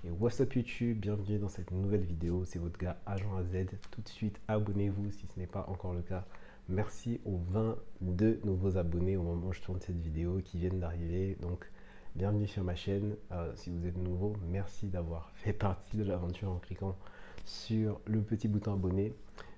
Et what's up YouTube, bienvenue dans cette nouvelle vidéo, c'est votre gars Agent AZ. Tout de suite, abonnez-vous si ce n'est pas encore le cas. Merci aux 22 nouveaux abonnés au moment où je tourne cette vidéo qui viennent d'arriver. Donc, bienvenue sur ma chaîne. Si vous êtes nouveau, merci d'avoir fait partie de l'aventure en cliquant sur le petit bouton abonné.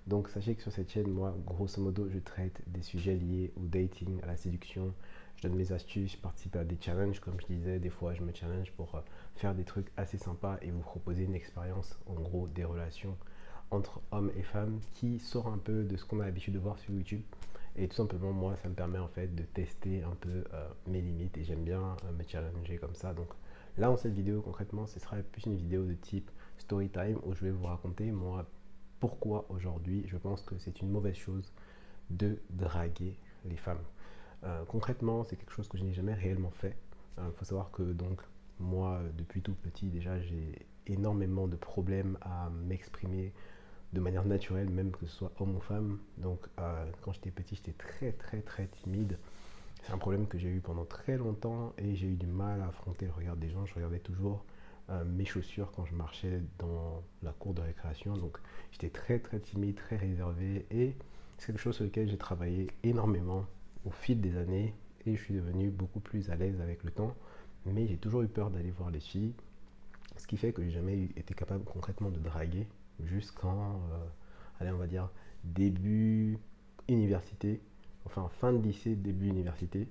Donc, sachez que sur cette chaîne, moi, grosso modo, je traite des sujets liés au dating, à la séduction. Je donne mes astuces, je participe à des challenges, comme je disais, des fois je me challenge pour faire des trucs assez sympas et vous proposer une expérience, en gros, des relations entre hommes et femmes qui sort un peu de ce qu'on a l'habitude de voir sur YouTube. Et tout simplement, moi, ça me permet en fait de tester un peu mes limites et j'aime bien me challenger comme ça. Donc là, dans cette vidéo, concrètement, ce sera plus une vidéo de type story time où je vais vous raconter, moi, pourquoi aujourd'hui je pense que c'est une mauvaise chose de draguer les femmes. Concrètement, c'est quelque chose que je n'ai jamais réellement fait. Il faut savoir que donc moi, depuis tout petit, déjà, j'ai énormément de problèmes à m'exprimer de manière naturelle, même que ce soit homme ou femme. Donc, quand j'étais petit, j'étais très timide. C'est un problème que j'ai eu pendant très longtemps et j'ai eu du mal à affronter le regard des gens. Je regardais toujours mes chaussures quand je marchais dans la cour de récréation. Donc, j'étais très timide, très réservé et c'est quelque chose sur lequel j'ai travaillé énormément au fil des années et je suis devenu beaucoup plus à l'aise avec le temps. Mais j'ai toujours eu peur d'aller voir les filles, ce qui fait que j'ai jamais été capable concrètement de draguer jusqu'en, allez, on va dire, début université, enfin fin de lycée, début université.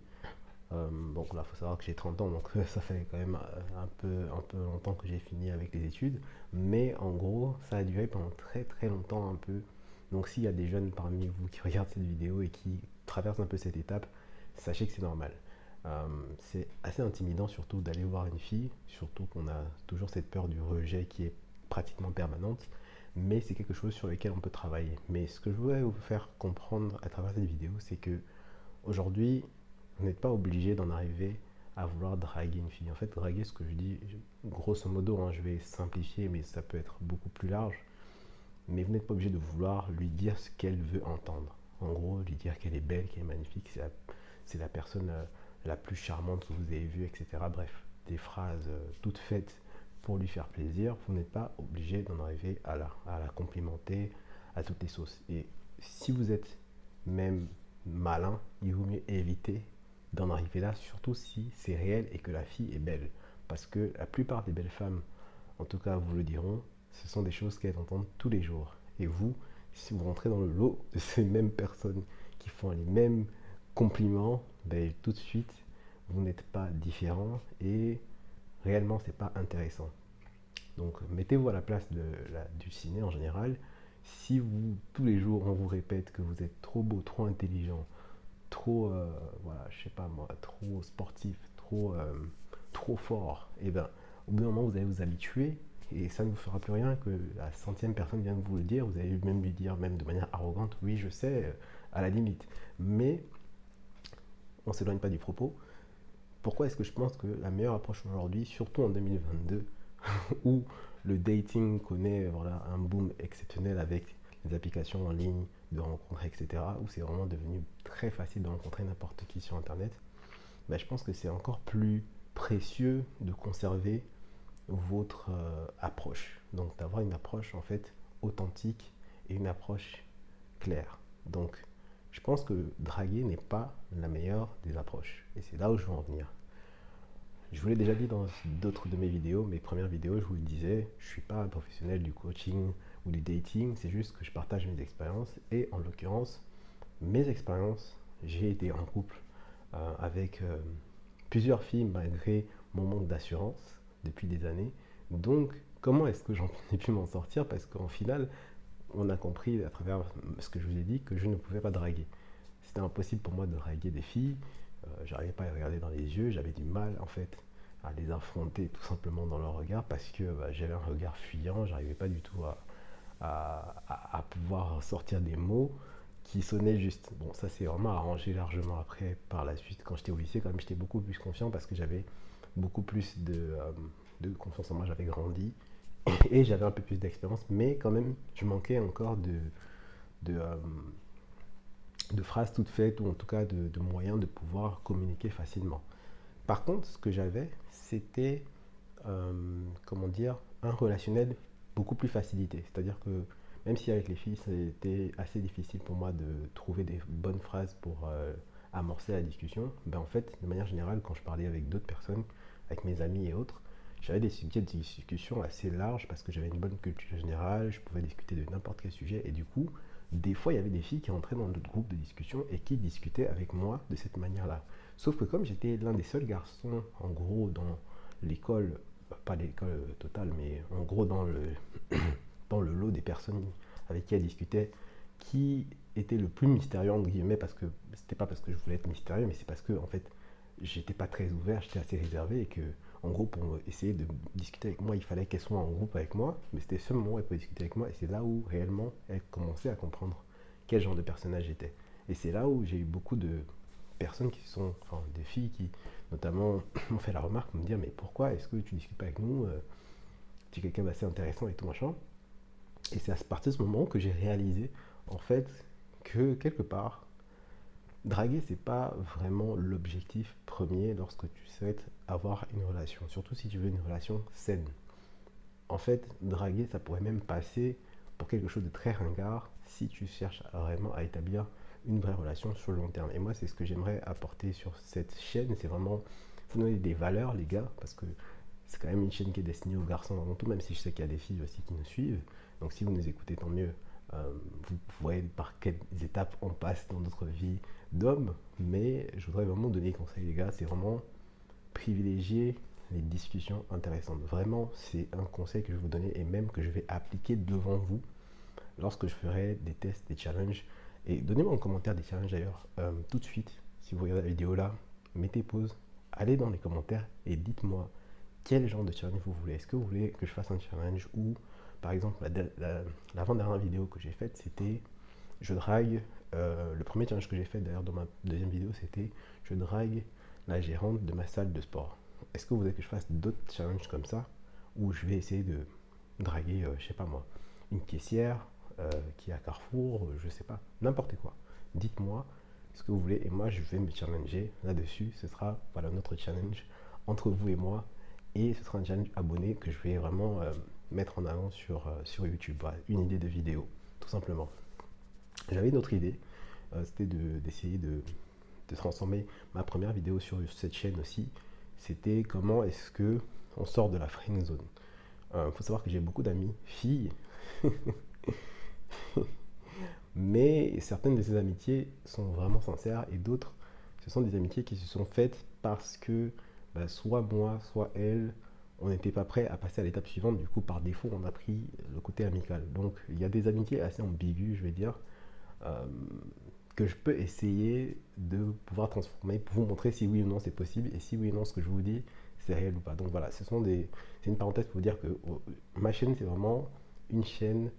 Donc là, il faut savoir que j'ai 30 ans, donc ça fait quand même un peu longtemps que j'ai fini avec les études. Mais en gros, ça a duré pendant très longtemps un peu. Donc s'il y a des jeunes parmi vous qui regardent cette vidéo et qui traversent un peu cette étape, sachez que c'est normal. C'est assez intimidant surtout d'aller voir une fille, surtout qu'on a toujours cette peur du rejet qui est pratiquement permanente, mais c'est quelque chose sur lequel on peut travailler. Mais ce que je voudrais vous faire comprendre à travers cette vidéo, c'est que aujourd'hui, vous n'êtes pas obligé d'en arriver à vouloir draguer une fille. En fait, draguer, ce que je dis, grosso modo, hein, je vais simplifier, mais ça peut être beaucoup plus large. Mais vous n'êtes pas obligé de vouloir lui dire ce qu'elle veut entendre. En gros, lui dire qu'elle est belle, qu'elle est magnifique, c'est la personne la plus charmante que vous avez vue, etc. Bref, des phrases toutes faites pour lui faire plaisir. Vous n'êtes pas obligé d'en arriver à la complimenter à toutes les sauces. Et si vous êtes même malin, il vaut mieux éviter d'en arriver là, surtout si c'est réel et que la fille est belle. Parce que la plupart des belles femmes, en tout cas vous le diront, ce sont des choses qu'elles entendent tous les jours. Et vous, si vous rentrez dans le lot de ces mêmes personnes qui font les mêmes compliments, ben, tout de suite, vous n'êtes pas différent et réellement, c'est pas intéressant. Donc, mettez-vous à la place du ciné en général. Si vous, tous les jours, on vous répète que vous êtes trop beau, trop intelligent, trop, voilà, je sais pas moi, trop sportif, trop fort, et ben, au bout d'un moment, vous allez vous habituer et ça ne vous fera plus rien que la centième personne vient de vous le dire. Vous allez même lui dire, même de manière arrogante, oui, je sais, à la limite. Mais on ne s'éloigne pas du propos. Pourquoi est-ce que je pense que la meilleure approche aujourd'hui, surtout en 2022, où le dating connaît voilà, un boom exceptionnel avec les applications en ligne de rencontres, etc., où c'est vraiment devenu très facile de rencontrer n'importe qui sur Internet, ben, je pense que c'est encore plus précieux de conserver votre approche. Donc d'avoir une approche en fait authentique et une approche claire. Donc je pense que draguer n'est pas la meilleure des approches. Et c'est là où je veux en venir. Je vous l'ai déjà dit dans d'autres de mes vidéos, mes premières vidéos, je vous le disais, je ne suis pas un professionnel du coaching ou du dating, c'est juste que je partage mes expériences. Et en l'occurrence, mes expériences, j'ai été en couple avec plusieurs filles malgré mon manque d'assurance depuis des années. Donc, comment est-ce que j'en ai pu m'en sortir? Parce qu'en final, on a compris à travers ce que je vous ai dit que je ne pouvais pas draguer. C'était impossible pour moi de draguer des filles. J'arrivais pas à les regarder dans les yeux. J'avais du mal en fait à les affronter tout simplement dans leur regard parce que j'avais un regard fuyant. J'arrivais pas du tout à pouvoir sortir des mots qui sonnaient juste. Bon, ça c'est vraiment arrangé largement après par la suite. Quand j'étais au lycée, quand même, j'étais beaucoup plus confiant parce que j'avais beaucoup plus de confiance en moi. J'avais grandi et j'avais un peu plus d'expérience, mais quand même, je manquais encore de, euh, de phrases toutes faites ou en tout cas de moyens de pouvoir communiquer facilement. Par contre, ce que j'avais, c'était comment dire, un relationnel beaucoup plus facilité. C'est-à-dire que même si avec les filles, c'était assez difficile pour moi de trouver des bonnes phrases pour amorcer la discussion, ben en fait, de manière générale, quand je parlais avec d'autres personnes, avec mes amis et autres, j'avais des sujets de discussion assez larges parce que j'avais une bonne culture générale, je pouvais discuter de n'importe quel sujet et du coup, des fois, il y avait des filles qui entraient dans notre groupe de discussion et qui discutaient avec moi de cette manière-là. Sauf que comme j'étais l'un des seuls garçons, en gros, dans l'école, pas l'école totale, mais en gros dans dans le lot des personnes avec qui elle discutait, qui était le plus mystérieux, entre guillemets, parce que c'était pas parce que je voulais être mystérieux, mais c'est parce que, en fait, j'étais pas très ouvert, j'étais assez réservé et que, en gros, pour essayer de discuter avec moi, il fallait qu'elle soit en groupe avec moi, mais c'était ce moment où elle pouvait discuter avec moi et c'est là où réellement elle commençait à comprendre quel genre de personnage j'étais. Et c'est là où j'ai eu beaucoup de personnes qui sont, enfin, des filles qui, notamment, m'ont fait la remarque, me dire, mais pourquoi est-ce que tu discutes pas avec nous, tu es quelqu'un d'assez intéressant et tout machin. Et c'est à partir de ce moment que j'ai réalisé, en fait, que quelque part, draguer, c'est pas vraiment l'objectif premier lorsque tu souhaites avoir une relation, surtout si tu veux une relation saine. En fait, draguer, ça pourrait même passer pour quelque chose de très ringard si tu cherches vraiment à établir une vraie relation sur le long terme. Et moi, c'est ce que j'aimerais apporter sur cette chaîne, c'est vraiment vous donner des valeurs, les gars, parce que c'est quand même une chaîne qui est destinée aux garçons avant tout, même si je sais qu'il y a des filles aussi qui nous suivent. Donc si vous nous écoutez, tant mieux. Vous voyez par quelles étapes on passe dans notre vie d'homme, mais je voudrais vraiment donner des conseils, les gars, c'est vraiment privilégier les discussions intéressantes. Vraiment, c'est un conseil que je vais vous donner et même que je vais appliquer devant vous lorsque je ferai des tests, des challenges. Et donnez-moi en commentaire des challenges d'ailleurs, tout de suite, si vous regardez la vidéo là, mettez pause, allez dans les commentaires et dites-moi quel genre de challenge vous voulez. Est-ce que vous voulez que je fasse un challenge ou, par exemple, l'avant-dernière vidéo que j'ai faite, c'était je drague. Le premier challenge que j'ai fait d'ailleurs dans ma deuxième vidéo, c'était je drague la gérante de ma salle de sport. Est-ce que vous voulez que je fasse d'autres challenges comme ça où je vais essayer de draguer, je sais pas moi, une caissière qui est à Carrefour, je sais pas, n'importe quoi. Dites-moi ce que vous voulez et moi je vais me challenger là-dessus. Ce sera voilà notre challenge entre vous et moi et ce sera un challenge abonné que je vais vraiment mettre en avant sur YouTube. Voilà, une idée de vidéo, tout simplement. J'avais une autre idée, c'était d'essayer de transformer ma première vidéo sur cette chaîne aussi. C'était comment est-ce que on sort de la friend zone. Faut savoir que j'ai beaucoup d'amis filles, mais certaines de ces amitiés sont vraiment sincères et d'autres, ce sont des amitiés qui se sont faites parce que bah, soit moi, soit elle, on n'était pas prêt à passer à l'étape suivante. Du coup, par défaut, on a pris le côté amical. Donc, il y a des amitiés assez ambiguës, je vais dire, euh, que je peux essayer de pouvoir transformer pour vous montrer si oui ou non c'est possible et si oui ou non ce que je vous dis c'est réel ou pas. Donc voilà, c'est une parenthèse pour vous dire que ma chaîne c'est vraiment une chaîne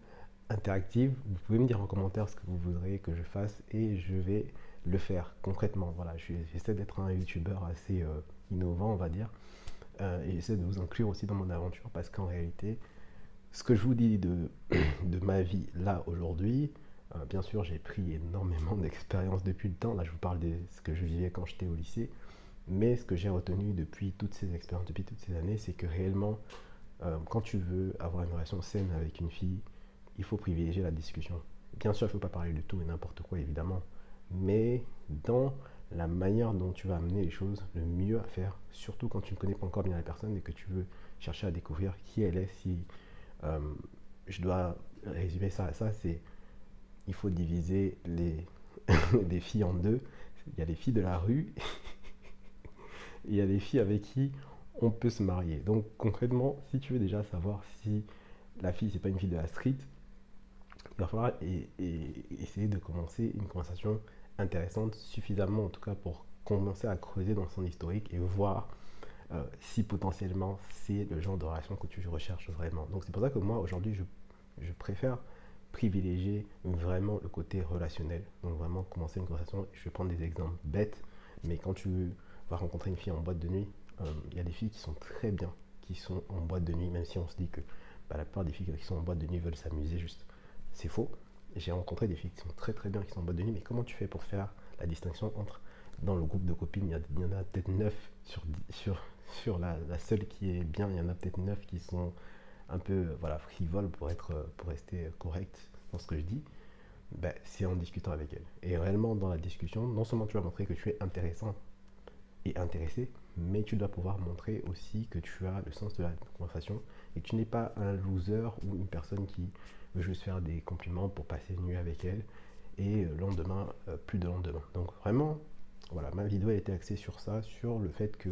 interactive. Vous pouvez me dire en commentaire ce que vous voudrez que je fasse et je vais le faire concrètement. Voilà, j'essaie d'être un youtubeur assez innovant, on va dire, et j'essaie de vous inclure aussi dans mon aventure parce qu'en réalité, ce que je vous dis de ma vie là aujourd'hui, bien sûr, j'ai pris énormément d'expérience depuis le temps. Là, je vous parle de ce que je vivais quand j'étais au lycée. Mais ce que j'ai retenu depuis toutes ces expériences, depuis toutes ces années, c'est que réellement, quand tu veux avoir une relation saine avec une fille, il faut privilégier la discussion. Bien sûr, il ne faut pas parler de tout et n'importe quoi, évidemment. Mais dans la manière dont tu vas amener les choses, le mieux à faire, surtout quand tu ne connais pas encore bien la personne et que tu veux chercher à découvrir qui elle est, si euh, je dois résumer ça à ça, c'est il faut diviser les filles en deux. Il y a les filles de la rue et il y a les filles avec qui on peut se marier. Donc concrètement, si tu veux déjà savoir si la fille c'est pas une fille de la street, il va falloir essayer de commencer une conversation intéressante, suffisamment en tout cas pour commencer à creuser dans son historique et voir si potentiellement c'est le genre de relation que tu recherches vraiment. Donc c'est pour ça que moi aujourd'hui je préfère privilégier vraiment le côté relationnel. Donc vraiment commencer une conversation. Je vais prendre des exemples bêtes, mais quand tu vas rencontrer une fille en boîte de nuit, il y a des filles qui sont très bien, qui sont en boîte de nuit, même si on se dit que bah, la plupart des filles qui sont en boîte de nuit veulent s'amuser juste. C'est faux. J'ai rencontré des filles qui sont très très bien, qui sont en boîte de nuit, mais comment tu fais pour faire la distinction entre dans le groupe de copines, il y en a peut-être 9 sur la seule qui est bien, il y en a peut-être 9 qui sont un peu voilà, frivoles pour rester correct dans ce que je dis. Ben, c'est en discutant avec elle. Et réellement, dans la discussion, non seulement tu vas montrer que tu es intéressant et intéressé, mais tu dois pouvoir montrer aussi que tu as le sens de la conversation et que tu n'es pas un loser ou une personne qui veut juste faire des compliments pour passer une nuit avec elle et le lendemain, plus de lendemain. Donc vraiment, voilà, ma vidéo a été axée sur ça, sur le fait que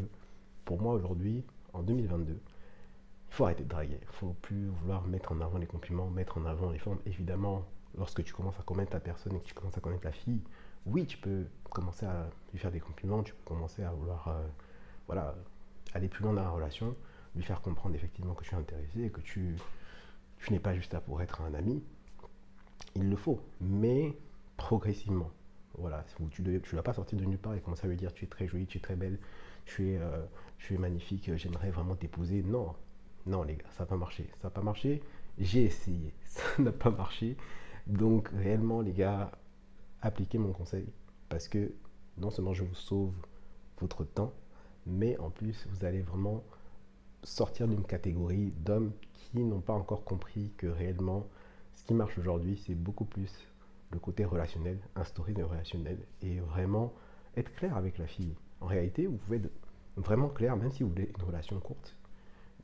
pour moi aujourd'hui, en 2022, il faut arrêter de draguer. Il ne faut plus vouloir mettre en avant les compliments, mettre en avant les formes. Évidemment, lorsque tu commences à connaître la personne et que tu commences à connaître la fille, oui, tu peux commencer à lui faire des compliments, tu peux commencer à vouloir voilà, aller plus loin dans la relation, lui faire comprendre effectivement que tu es intéressé et que tu n'es pas juste là pour être un ami. Il le faut, mais progressivement. Voilà, tu ne vas pas sortir de nulle part et commencer à lui dire tu es très jolie, tu es très belle, tu es magnifique, j'aimerais vraiment t'épouser. Non, non les gars, ça n'a pas marché. Ça n'a pas marché, j'ai essayé, ça n'a pas marché. Donc réellement les gars, appliquez mon conseil parce que non seulement je vous sauve votre temps, mais en plus vous allez vraiment sortir d'une catégorie d'hommes qui n'ont pas encore compris que réellement ce qui marche aujourd'hui c'est beaucoup plus le côté relationnel, instaurer des relationnels et vraiment être clair avec la fille. En réalité, vous pouvez être vraiment clair, même si vous voulez une relation courte,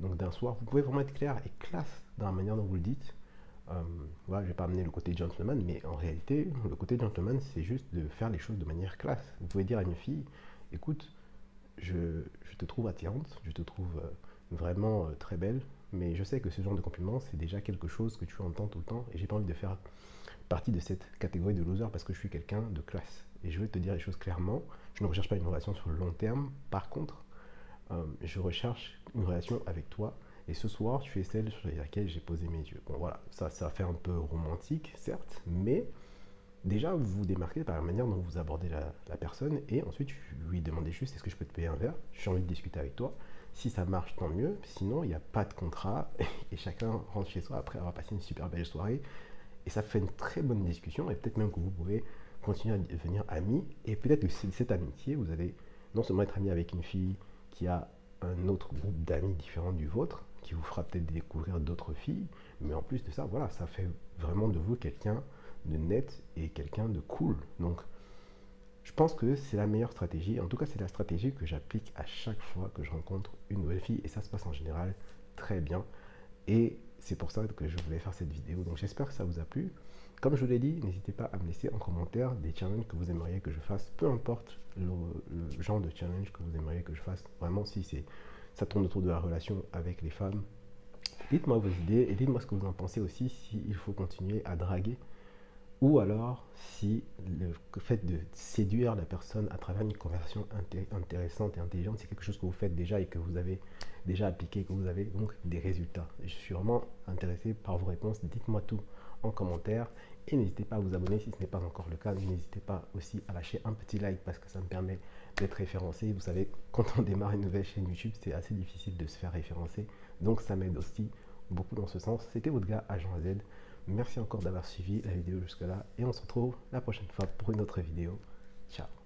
donc d'un soir, vous pouvez vraiment être clair et classe dans la manière dont vous le dites. Voilà, je ne vais pas amener le côté gentleman, mais en réalité, le côté gentleman, c'est juste de faire les choses de manière classe. Vous pouvez dire à une fille, écoute, je te trouve attirante, je te trouve vraiment très belle, mais je sais que ce genre de compliment, c'est déjà quelque chose que tu entends tout le temps, et j'ai pas envie de faire partie de cette catégorie de loser parce que je suis quelqu'un de classe. Et je veux te dire les choses clairement, je ne recherche pas une relation sur le long terme, par contre, je recherche une relation avec toi, et ce soir, tu es celle sur laquelle j'ai posé mes yeux. Bon voilà, ça fait un peu romantique, certes, mais déjà, vous vous démarquez par la manière dont vous abordez la personne et ensuite, tu lui demandez juste est-ce que je peux te payer un verre? J'ai envie de discuter avec toi. Si ça marche, tant mieux. Sinon, il n'y a pas de contrat et chacun rentre chez soi après avoir passé une super belle soirée. Et ça fait une très bonne discussion et peut-être même que vous pouvez continuer à devenir amis. Et peut-être que cette amitié, vous allez non seulement être ami avec une fille qui a un autre groupe d'amis différent du vôtre, qui vous fera peut-être découvrir d'autres filles, mais en plus de ça, voilà, ça fait vraiment de vous quelqu'un de net et quelqu'un de cool. Donc, je pense que c'est la meilleure stratégie. En tout cas, c'est la stratégie que j'applique à chaque fois que je rencontre une nouvelle fille. Et ça se passe en général très bien. Et c'est pour ça que je voulais faire cette vidéo. Donc, j'espère que ça vous a plu. Comme je vous l'ai dit, n'hésitez pas à me laisser en commentaire des challenges que vous aimeriez que je fasse. Peu importe le genre de challenge que vous aimeriez que je fasse. Vraiment, si ça tourne autour de la relation avec les femmes, dites-moi vos idées et dites-moi ce que vous en pensez aussi, s'il faut continuer à draguer ou alors si le fait de séduire la personne à travers une conversation intéressante et intelligente, c'est quelque chose que vous faites déjà et que vous avez déjà appliqué, que vous avez donc des résultats. Je suis vraiment intéressé par vos réponses. Dites-moi tout en commentaire et n'hésitez pas à vous abonner si ce n'est pas encore le cas. N'hésitez pas aussi à lâcher un petit like parce que ça me permet d'être référencé. Vous savez, quand on démarre une nouvelle chaîne YouTube, c'est assez difficile de se faire référencer. Donc ça m'aide aussi beaucoup dans ce sens. C'était votre gars Agent Z. Merci encore d'avoir suivi la vidéo jusque là et on se retrouve la prochaine fois pour une autre vidéo. Ciao.